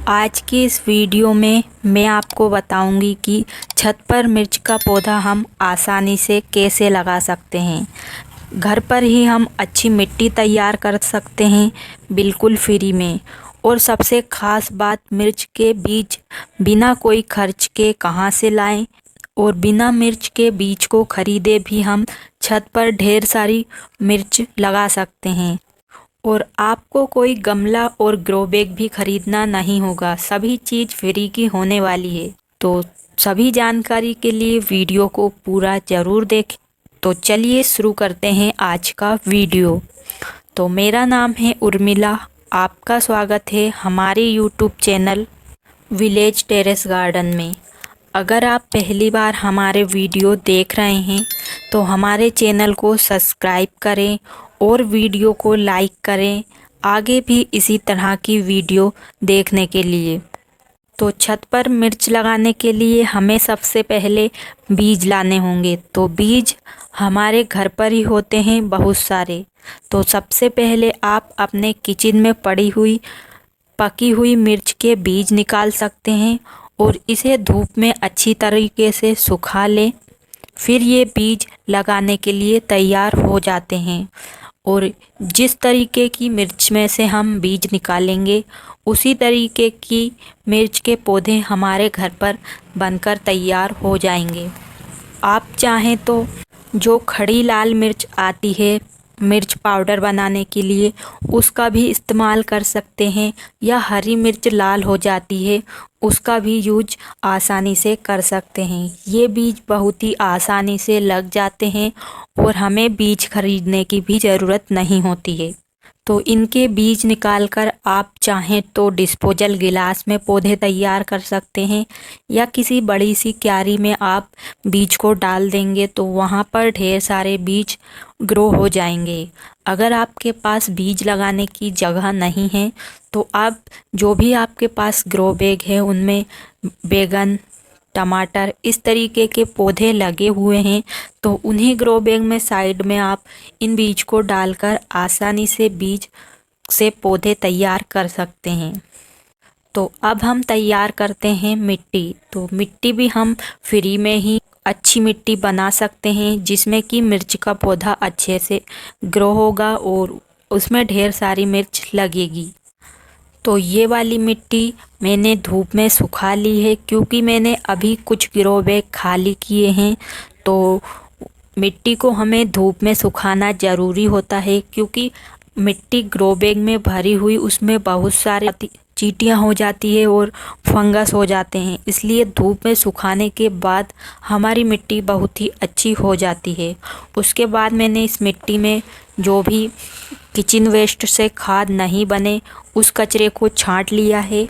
आज की इस वीडियो में मैं आपको बताऊंगी कि छत पर मिर्च का पौधा हम आसानी से कैसे लगा सकते हैं। घर पर ही हम अच्छी मिट्टी तैयार कर सकते हैं बिल्कुल फ्री में। और सबसे ख़ास बात, मिर्च के बीज बिना कोई खर्च के कहाँ से लाएं, और बिना मिर्च के बीज को खरीदे भी हम छत पर ढेर सारी मिर्च लगा सकते हैं। और आपको कोई गमला और ग्रो बैग भी खरीदना नहीं होगा, सभी चीज़ फ्री की होने वाली है। तो सभी जानकारी के लिए वीडियो को पूरा ज़रूर देखें। तो चलिए शुरू करते हैं आज का वीडियो। तो मेरा नाम है उर्मिला, आपका स्वागत है हमारे YouTube channel village terrace garden में। अगर आप पहली बार हमारे वीडियो देख रहे हैं तो हमारे चैनल को सब्सक्राइब करें और वीडियो को लाइक करें, आगे भी इसी तरह की वीडियो देखने के लिए। तो छत पर मिर्च लगाने के लिए हमें सबसे पहले बीज लाने होंगे। तो बीज हमारे घर पर ही होते हैं बहुत सारे। तो सबसे पहले आप अपने किचन में पड़ी हुई पकी हुई मिर्च के बीज निकाल सकते हैं और इसे धूप में अच्छी तरीके से सुखा लें। फिर ये बीज लगाने के लिए तैयार हो जाते हैं। और जिस तरीके की मिर्च में से हम बीज निकालेंगे उसी तरीके की मिर्च के पौधे हमारे घर पर बनकर तैयार हो जाएंगे। आप चाहें तो जो खड़ी लाल मिर्च आती है मिर्च पाउडर बनाने के लिए, उसका भी इस्तेमाल कर सकते हैं, या हरी मिर्च लाल हो जाती है उसका भी यूज आसानी से कर सकते हैं। ये बीज बहुत ही आसानी से लग जाते हैं और हमें बीज खरीदने की भी ज़रूरत नहीं होती है। तो इनके बीज निकालकर आप चाहें तो डिस्पोजल गिलास में पौधे तैयार कर सकते हैं, या किसी बड़ी सी क्यारी में आप बीज को डाल देंगे तो वहाँ पर ढेर सारे बीज ग्रो हो जाएंगे। अगर आपके पास बीज लगाने की जगह नहीं है तो आप जो भी आपके पास ग्रो बैग है उनमें बैगन, टमाटर इस तरीके के पौधे लगे हुए हैं तो उन्हीं ग्रो बैग में साइड में आप इन बीज को डालकर आसानी से बीज से पौधे तैयार कर सकते हैं। तो अब हम तैयार करते हैं मिट्टी। तो मिट्टी भी हम फ्री में ही अच्छी मिट्टी बना सकते हैं जिसमें कि मिर्च का पौधा अच्छे से ग्रो होगा और उसमें ढेर सारी मिर्च लगेगी। तो ये वाली मिट्टी मैंने धूप में सुखा ली है क्योंकि मैंने अभी कुछ ग्रो बैग खाली किए हैं। तो मिट्टी को हमें धूप में सुखाना ज़रूरी होता है क्योंकि मिट्टी ग्रो बैग में भरी हुई उसमें बहुत सारे चींटियाँ हो जाती है और फंगस हो जाते हैं, इसलिए धूप में सुखाने के बाद हमारी मिट्टी बहुत ही अच्छी हो जाती है। उसके बाद मैंने इस मिट्टी में जो भी किचन वेस्ट से खाद नहीं बने उस कचरे को छांट लिया है।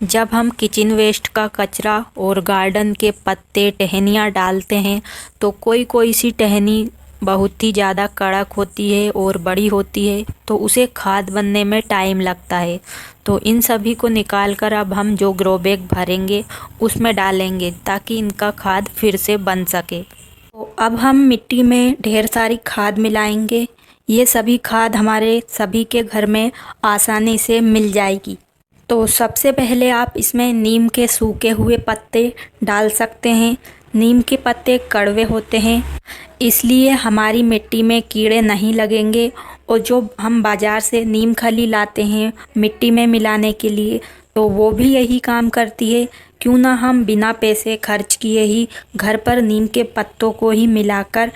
जब हम किचन वेस्ट का कचरा और गार्डन के पत्ते टहनियाँ डालते हैं तो कोई कोई सी टहनी बहुत ही ज़्यादा कड़क होती है और बड़ी होती है तो उसे खाद बनने में टाइम लगता है। तो इन सभी को निकाल कर अब हम जो ग्रो बैग भरेंगे उसमें डालेंगे ताकि इनका खाद फिर से बन सके। तो अब हम मिट्टी में ढेर सारी खाद मिलाएंगे। ये सभी खाद हमारे सभी के घर में आसानी से मिल जाएगी। तो सबसे पहले आप इसमें नीम के सूखे हुए पत्ते डाल सकते हैं। नीम के पत्ते कड़वे होते हैं इसलिए हमारी मिट्टी में कीड़े नहीं लगेंगे। और जो हम बाज़ार से नीम खली लाते हैं मिट्टी में मिलाने के लिए तो वो भी यही काम करती है। क्यों ना हम बिना पैसे खर्च किए ही घर पर नीम के पत्तों को ही मिलाकर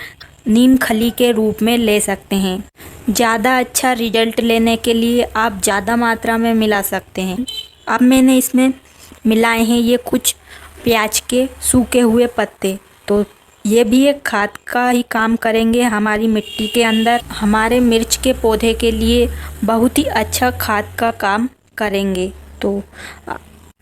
नीम खली के रूप में ले सकते हैं। ज़्यादा अच्छा रिजल्ट लेने के लिए आप ज़्यादा मात्रा में मिला सकते हैं। अब मैंने इसमें मिलाए हैं ये कुछ प्याज के सूखे हुए पत्ते। तो ये भी एक खाद का ही काम करेंगे हमारी मिट्टी के अंदर। हमारे मिर्च के पौधे के लिए बहुत ही अच्छा खाद का काम करेंगे। तो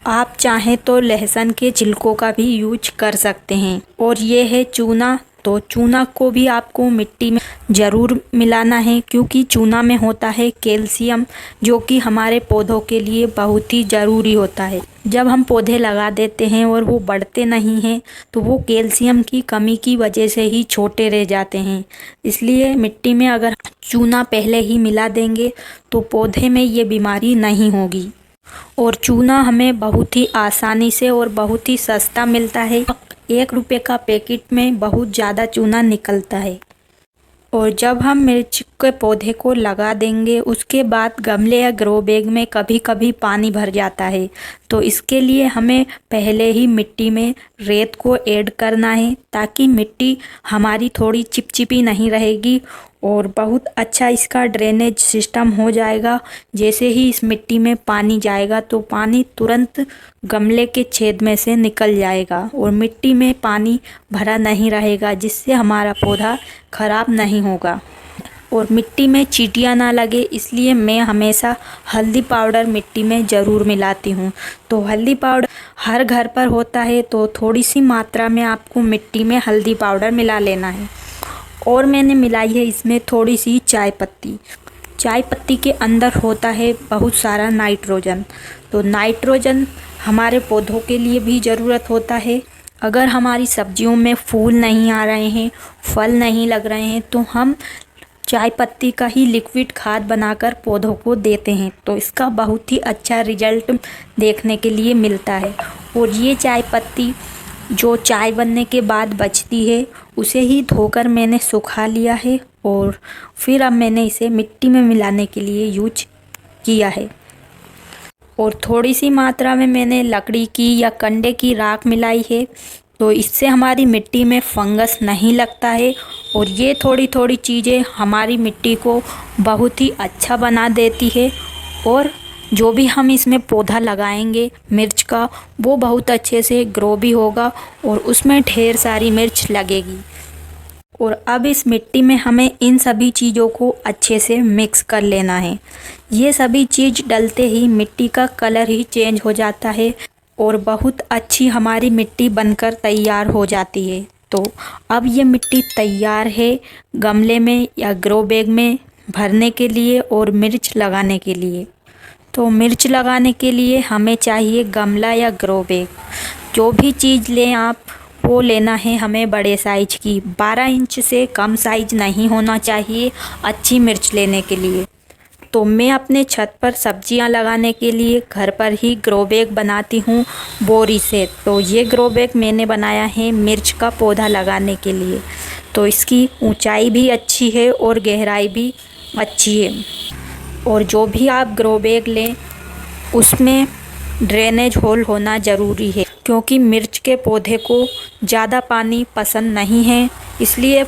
आप चाहें तो लहसुन के छिलकों का भी यूज कर सकते हैं। और ये है चूना। तो चूना को भी आपको मिट्टी में ज़रूर मिलाना है क्योंकि चूना में होता है कैल्शियम, जो कि हमारे पौधों के लिए बहुत ही ज़रूरी होता है। जब हम पौधे लगा देते हैं और वो बढ़ते नहीं हैं तो वो कैल्शियम की कमी की वजह से ही छोटे रह जाते हैं। इसलिए मिट्टी में अगर चूना पहले ही मिला देंगे तो पौधे में ये बीमारी नहीं होगी। और चूना हमें बहुत ही आसानी से और बहुत ही सस्ता मिलता है। 1 रुपये का पैकेट में बहुत ज़्यादा चूना निकलता है। और जब हम मिर्च के पौधे को लगा देंगे उसके बाद गमले या ग्रो बैग में कभी कभी पानी भर जाता है, तो इसके लिए हमें पहले ही मिट्टी में रेत को ऐड करना है ताकि मिट्टी हमारी थोड़ी चिपचिपी नहीं रहेगी और बहुत अच्छा इसका ड्रेनेज सिस्टम हो जाएगा। जैसे ही इस मिट्टी में पानी जाएगा तो पानी तुरंत गमले के छेद में से निकल जाएगा और मिट्टी में पानी भरा नहीं रहेगा, जिससे हमारा पौधा खराब नहीं होगा और मिट्टी में चींटियाँ ना लगे। इसलिए मैं हमेशा हल्दी पाउडर मिट्टी में ज़रूर मिलाती हूँ। तो हल्दी पाउडर हर घर पर होता है, तो थोड़ी सी मात्रा में आपको मिट्टी में हल्दी पाउडर मिला लेना है। और मैंने मिलाई है इसमें थोड़ी सी चाय पत्ती। चाय पत्ती के अंदर होता है बहुत सारा नाइट्रोजन, तो नाइट्रोजन हमारे पौधों के लिए भी ज़रूरत होता है। अगर हमारी सब्जियों में फूल नहीं आ रहे हैं, फल नहीं लग रहे हैं, तो हम चाय पत्ती का ही लिक्विड खाद बनाकर पौधों को देते हैं, तो इसका बहुत ही अच्छा रिजल्ट देखने के लिए मिलता है। और ये चाय पत्ती जो चाय बनने के बाद बचती है उसे ही धोकर मैंने सुखा लिया है और फिर अब मैंने इसे मिट्टी में मिलाने के लिए यूज किया है। और थोड़ी सी मात्रा में मैंने लकड़ी की या कंडे की राख मिलाई है, तो इससे हमारी मिट्टी में फंगस नहीं लगता है और ये थोड़ी थोड़ी चीज़ें हमारी मिट्टी को बहुत ही अच्छा बना देती है। और जो भी हम इसमें पौधा लगाएंगे मिर्च का, वो बहुत अच्छे से ग्रो भी होगा और उसमें ढेर सारी मिर्च लगेगी। और अब इस मिट्टी में हमें इन सभी चीज़ों को अच्छे से मिक्स कर लेना है। ये सभी चीज़ डलते ही मिट्टी का कलर ही चेंज हो जाता है और बहुत अच्छी हमारी मिट्टी बनकर तैयार हो जाती है। तो अब ये मिट्टी तैयार है गमले में या ग्रो बैग में भरने के लिए और मिर्च लगाने के लिए। तो मिर्च लगाने के लिए हमें चाहिए गमला या ग्रो बैग। जो भी चीज़ लें आप, वो लेना है हमें बड़े साइज की। 12 इंच से कम साइज नहीं होना चाहिए अच्छी मिर्च लेने के लिए। तो मैं अपने छत पर सब्जियां लगाने के लिए घर पर ही ग्रो बैग बनाती हूँ बोरी से। तो ये ग्रो बैग मैंने बनाया है मिर्च का पौधा लगाने के लिए। तो इसकी ऊंचाई भी अच्छी है और गहराई भी अच्छी है। और जो भी आप ग्रो बैग लें उसमें ड्रेनेज होल होना ज़रूरी है, क्योंकि मिर्च के पौधे को ज़्यादा पानी पसंद नहीं है। इसलिए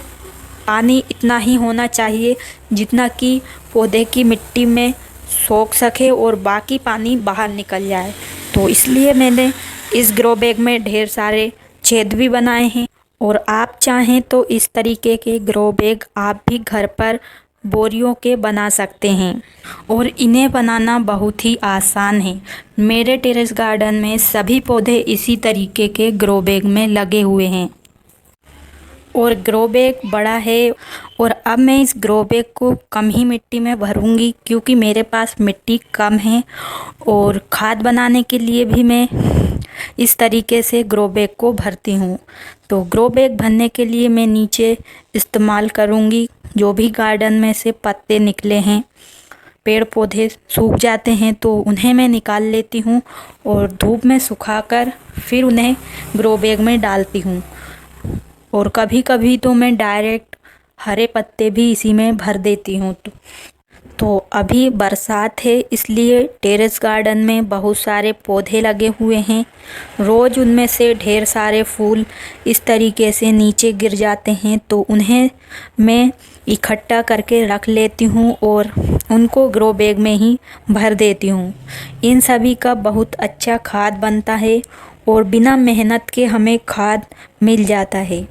पानी इतना ही होना चाहिए जितना कि पौधे की मिट्टी में सोख सके और बाकी पानी बाहर निकल जाए। तो इसलिए मैंने इस ग्रो बैग में ढेर सारे छेद भी बनाए हैं। और आप चाहें तो इस तरीके के ग्रो बैग आप भी घर पर बोरियों के बना सकते हैं और इन्हें बनाना बहुत ही आसान है। मेरे टेरेस गार्डन में सभी पौधे इसी तरीके के ग्रो बैग में लगे हुए हैं और ग्रो बैग बड़ा है। और अब मैं इस ग्रो बैग को कम ही मिट्टी में भरूंगी, क्योंकि मेरे पास मिट्टी कम है। और खाद बनाने के लिए भी मैं इस तरीके से ग्रो बैग को भरती हूँ। तो ग्रो बैग भरने के लिए मैं नीचे इस्तेमाल करूँगी जो भी गार्डन में से पत्ते निकले हैं। पेड़ पौधे सूख जाते हैं तो उन्हें मैं निकाल लेती हूँ और धूप में सुखाकर फिर उन्हें ग्रो बैग में डालती हूँ। और कभी कभी तो मैं डायरेक्ट हरे पत्ते भी इसी में भर देती हूँ। तो अभी बरसात है, इसलिए टेरेस गार्डन में बहुत सारे पौधे लगे हुए हैं। रोज़ उनमें से ढेर सारे फूल इस तरीके से नीचे गिर जाते हैं, तो उन्हें मैं इकट्ठा करके रख लेती हूँ और उनको ग्रो बैग में ही भर देती हूँ। इन सभी का बहुत अच्छा खाद बनता है और बिना मेहनत के हमें खाद मिल जाता है।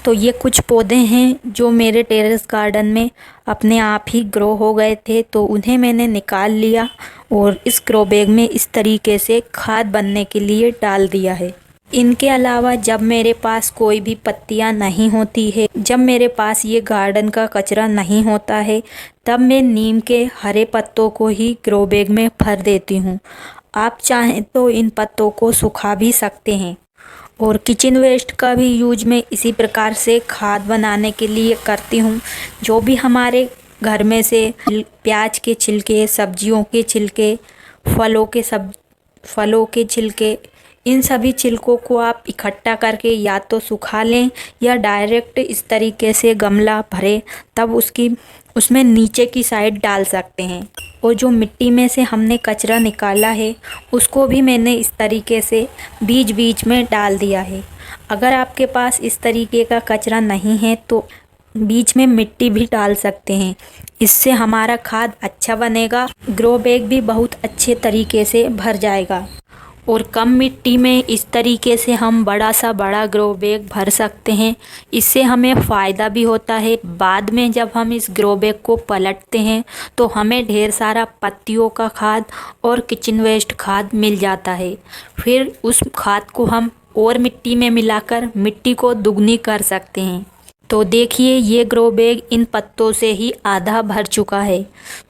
तो ये कुछ पौधे हैं जो मेरे टेरेस गार्डन में अपने आप ही ग्रो हो गए थे, तो उन्हें मैंने निकाल लिया और इस ग्रो बैग में इस तरीके से खाद बनने के लिए डाल दिया है। इनके अलावा जब मेरे पास कोई भी पत्तियां नहीं होती है, जब मेरे पास ये गार्डन का कचरा नहीं होता है, तब मैं नीम के हरे पत्तों को ही ग्रो बैग में भर देती हूँ। आप चाहें तो इन पत्तों को सुखा भी सकते हैं। और किचन वेस्ट का भी यूज मैं इसी प्रकार से खाद बनाने के लिए करती हूँ। जो भी हमारे घर में से प्याज के छिलके, सब्जियों के छिलके, फलों के छिलके, इन सभी छिलकों को आप इकट्ठा करके या तो सुखा लें या डायरेक्ट इस तरीके से गमला भरे तब उसमें नीचे की साइड डाल सकते हैं। और जो मिट्टी में से हमने कचरा निकाला है उसको भी मैंने इस तरीके से बीच बीच में डाल दिया है। अगर आपके पास इस तरीके का कचरा नहीं है तो बीच में मिट्टी भी डाल सकते हैं। इससे हमारा खाद अच्छा बनेगा, ग्रो बैग भी बहुत अच्छे तरीके से भर जाएगा। और कम मिट्टी में इस तरीके से हम बड़ा ग्रो बैग भर सकते हैं। इससे हमें फ़ायदा भी होता है। बाद में जब हम इस ग्रो बैग को पलटते हैं तो हमें ढेर सारा पत्तियों का खाद और किचन वेस्ट खाद मिल जाता है। फिर उस खाद को हम और मिट्टी में मिलाकर मिट्टी को दुगनी कर सकते हैं। तो देखिए ये ग्रो बैग इन पत्तों से ही आधा भर चुका है।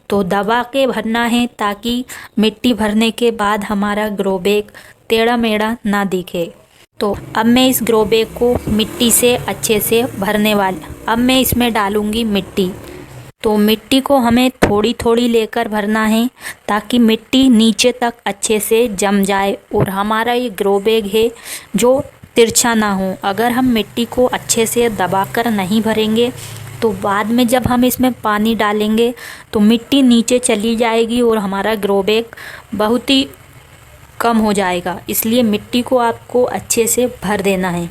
तो दबा के भरना है ताकि मिट्टी भरने के बाद हमारा ग्रो बैग टेढ़ा मेढ़ा ना दिखे। तो अब मैं इस ग्रो बैग को मिट्टी से अच्छे से भरने अब मैं इसमें डालूँगी मिट्टी। तो मिट्टी को हमें थोड़ी थोड़ी लेकर भरना है ताकि मिट्टी नीचे तक अच्छे से जम जाए और हमारा ये ग्रो बैग है जो तिरछा ना हो। अगर हम मिट्टी को अच्छे से दबाकर नहीं भरेंगे तो बाद में जब हम इसमें पानी डालेंगे तो मिट्टी नीचे चली जाएगी और हमारा ग्रो बैग बहुत ही कम हो जाएगा। इसलिए मिट्टी को आपको अच्छे से भर देना है।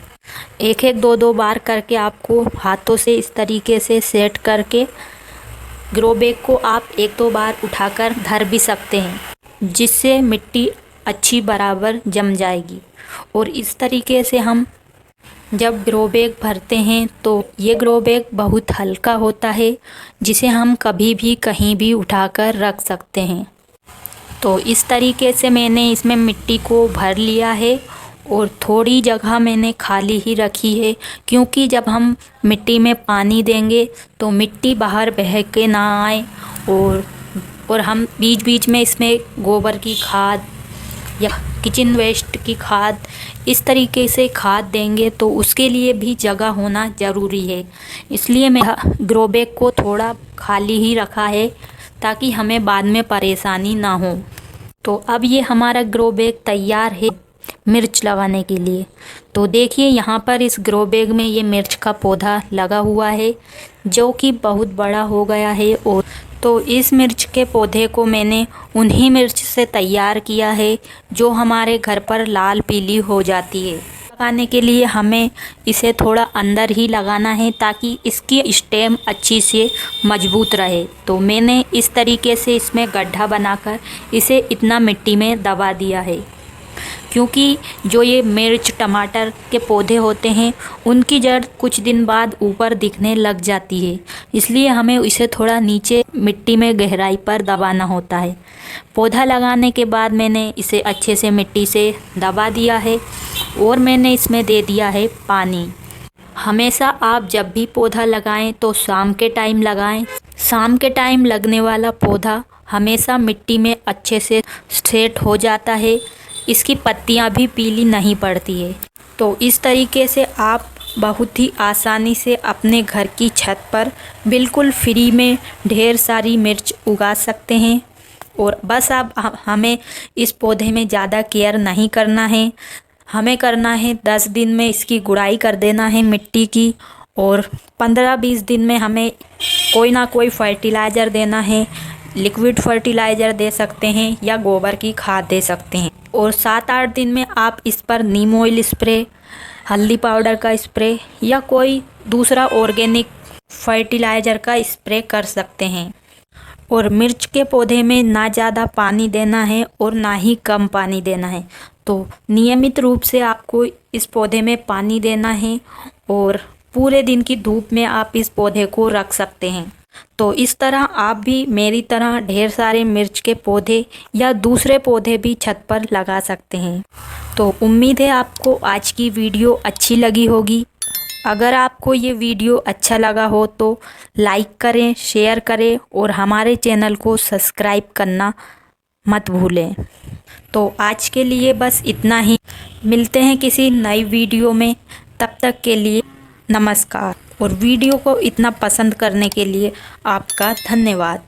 एक एक दो बार करके आपको हाथों से इस तरीके से सेट करके ग्रो बैग को आप एक दो बार उठाकर धर भी सकते हैं, जिससे मिट्टी अच्छी बराबर जम जाएगी। और इस तरीके से हम जब ग्रो बैग भरते हैं तो ये ग्रो बैग बहुत हल्का होता है, जिसे हम कभी भी कहीं भी उठाकर रख सकते हैं। तो इस तरीके से मैंने इसमें मिट्टी को भर लिया है और थोड़ी जगह मैंने खाली ही रखी है, क्योंकि जब हम मिट्टी में पानी देंगे तो मिट्टी बाहर बह के ना आए। और हम बीच बीच में इसमें गोबर की खाद या किचन वेस्ट की खाद इस तरीके से खाद देंगे तो उसके लिए भी जगह होना ज़रूरी है। इसलिए मैं ग्रो बैग को थोड़ा खाली ही रखा है ताकि हमें बाद में परेशानी ना हो। तो अब ये हमारा ग्रो बैग तैयार है मिर्च लगाने के लिए। तो देखिए यहाँ पर इस ग्रो बैग में ये मिर्च का पौधा लगा हुआ है जो कि बहुत बड़ा हो गया है। और तो इस मिर्च के पौधे को मैंने उन्हीं मिर्च से तैयार किया है जो हमारे घर पर लाल पीली हो जाती है। लगाने के लिए हमें इसे थोड़ा अंदर ही लगाना है ताकि इसकी स्टेम अच्छी से मजबूत रहे। तो मैंने इस तरीके से इसमें गड्ढा बनाकर इसे इतना मिट्टी में दबा दिया है, क्योंकि जो ये मिर्च टमाटर के पौधे होते हैं उनकी जड़ कुछ दिन बाद ऊपर दिखने लग जाती है। इसलिए हमें इसे थोड़ा नीचे मिट्टी में गहराई पर दबाना होता है। पौधा लगाने के बाद मैंने इसे अच्छे से मिट्टी से दबा दिया है और मैंने इसमें दे दिया है पानी। हमेशा आप जब भी पौधा लगाएं तो शाम के टाइम लगाएं। शाम के टाइम लगने वाला पौधा हमेशा मिट्टी में अच्छे से सेट हो जाता है, इसकी पत्तियां भी पीली नहीं पड़ती है। तो इस तरीके से आप बहुत ही आसानी से अपने घर की छत पर बिल्कुल फ्री में ढेर सारी मिर्च उगा सकते हैं। और बस आप हमें इस पौधे में ज़्यादा केयर नहीं करना है। हमें करना है 10 दिन में इसकी गुड़ाई कर देना है मिट्टी की, और 15-20 दिन में हमें कोई ना कोई फर्टिलाइज़र देना है। लिक्विड फर्टिलाइज़र दे सकते हैं या गोबर की खाद दे सकते हैं। और 7-8 दिन में आप इस पर नीम ऑयल स्प्रे, हल्दी पाउडर का स्प्रे या कोई दूसरा ऑर्गेनिक फर्टिलाइज़र का स्प्रे कर सकते हैं। और मिर्च के पौधे में ना ज़्यादा पानी देना है और ना ही कम पानी देना है। तो नियमित रूप से आपको इस पौधे में पानी देना है और पूरे दिन की धूप में आप इस पौधे को रख सकते हैं। तो इस तरह आप भी मेरी तरह ढेर सारे मिर्च के पौधे या दूसरे पौधे भी छत पर लगा सकते हैं। तो उम्मीद है आपको आज की वीडियो अच्छी लगी होगी। अगर आपको ये वीडियो अच्छा लगा हो तो लाइक करें, शेयर करें और हमारे चैनल को सब्सक्राइब करना मत भूलें। तो आज के लिए बस इतना ही। मिलते हैं किसी नई वीडियो में, तब तक के लिए नमस्कार। और वीडियो को इतना पसंद करने के लिए आपका धन्यवाद।